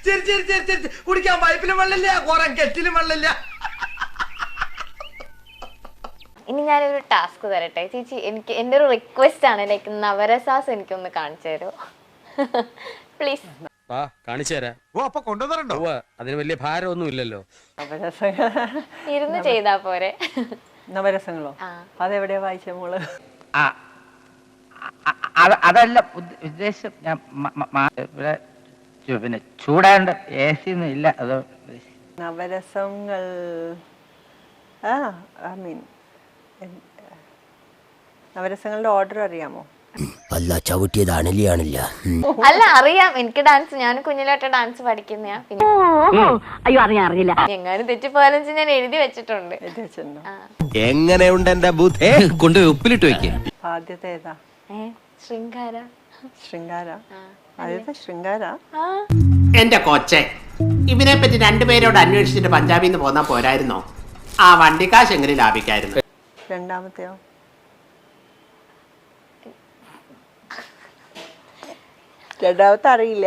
ചിരി ചിരി ചിരി ചിരി കുടിക്കാൻ പൈപ്പിലും വെള്ളമില്ല, കുറെ കെറ്റിലും വെള്ളമില്ല. ഇനി ഞാനൊരു ടാസ്ക് തരട്ടെ ചേച്ചി. എനിക്ക് എൻ്റെ ഒരു റിക്വസ്റ്റ് ആണ്, ലൈക്ക് നവരസാസ് എനിക്കൊന്ന് കാണിച്ചു തരുമോ പ്ലീസ്? കാണിച്ചു തരാം. അതിന് വലിയ ഭാരമൊന്നും ഇല്ലല്ലോ. ഇരുന്ന് ചെയ്താ പോരെ? നവരസങ്ങളോ? അതെവിടെയാ വായിച്ച മോള്? അതല്ല ഉദ്ദേശം. ഞാൻ പിന്നെ ചൂടാണ്ട് AC ഒന്നും ഇല്ല. അത് നവരസങ്ങൾ ഐ മീൻ നവരസങ്ങളുടെ ഓർഡർ അറിയാമോ? അല്ല ചവിട്ടിയതാണില്ല. അല്ല അറിയാം, എനിക്ക് ഡാൻസ്, ഞാൻ കുഞ്ഞിലോട്ട് ഡാൻസ് പഠിക്കുന്നയാ. പിന്നെ അയ്യോ അറിയില്ല. എങ്ങാനും തെറ്റിപ്പോയാലും ഞാൻ എഴുതി വെച്ചിട്ടുണ്ട്. എങ്ങനെയുണ്ട് എന്റെ ബുദ്ധി? കൊണ്ടുപോയി ഉപ്പിലിട്ട് വെക്ക. ആദ്യത്തെ ഏതാ? ശൃംഗാര. ശൃംഗാര? ആദ്യത്തെ ശൃംഗാര? എന്റെ കൊച്ചെ, ഇവനെ പറ്റി രണ്ടുപേരോട് അന്വേഷിച്ചിട്ട് പഞ്ചാബിൽ നിന്ന് പോന്നാ പോരായിരുന്നോ? ആ വണ്ടിക്കാശ് എങ്ങനെ ലാഭിക്കായിരുന്നു. രണ്ടാമത്തെയോ? രണ്ടാമത്തെ അറിയില്ല.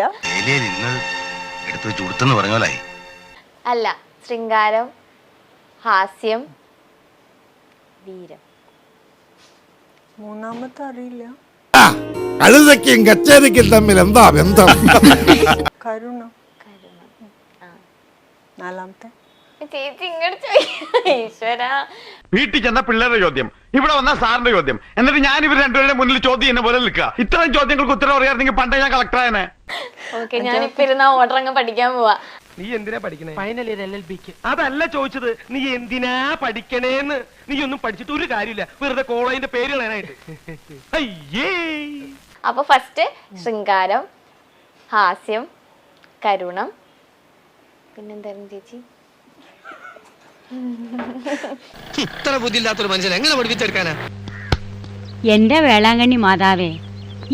അല്ല, ശൃംഗാരം, ഹാസ്യം, വീരം. മൂന്നാമത്തെ അറിയില്ല. കഴുതയ്ക്കും കച്ചേരിക്കും തമ്മിൽ എന്താ ബന്ധം? കരുണ. നാലാമത്തെ? ചേച്ചി ഇങ്ങോട്ട് ഈശ്വരാ. വീട്ടിൽ ചെന്ന പിള്ളേരുടെ ചോദ്യം, ഇവിടെ വന്ന സാറിന്റെ ചോദ്യം, എന്നിട്ട് ഞാൻ ഇവർ രണ്ടുപേരുടെ മുന്നിൽ ചോദ്യം എന്നെ പോലെ നിൽക്കുക. ഇത്രയും ചോദ്യങ്ങൾക്ക് ഉത്തരം അറിയാമെങ്കിൽ പണ്ടേ ഞാൻ കളക്ടറായനെ. ഓക്കെ, ഞാനിപ്പോ ഇരുന്ന ഓർഡർ അങ്ങ് പഠിക്കാൻ പോവാ. നീ എന്തിനാ പഠിക്കണേ? ഫൈനൽ ഇയർ LLBക്ക്. അതല്ല ചോദിച്ചത്, നീ എന്തിനാ പഠിക്കണേന്ന്. നീ ഒന്നും പഠിച്ചിട്ട് ഒരു കാര്യമില്ല, വെറുതെ കോളേജിന്റെ പേര് കളയാനായിട്ട്. അയ്യേ. അപ്പൊ ഫസ്റ്റ് ശൃംഗാരം, ഹാസ്യം, കരുണം, പിന്നെന്തായിരുന്നു ചേച്ചി? ഇത്ര ബുദ്ധിയില്ലാത്തൊരു മനുഷ്യൻ എങ്ങനെ പഠിപ്പിച്ചെടുക്കാനാ? എന്റെ വേളാങ്കണ്ണി മാതാവേ,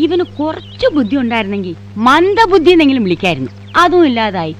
ഇവന് കുറച്ചു ബുദ്ധി ഉണ്ടായിരുന്നെങ്കിൽ മന്ദബുദ്ധി എന്നെങ്കിലും വിളിക്കായിരുന്നു. അതും ഇല്ലാതായി.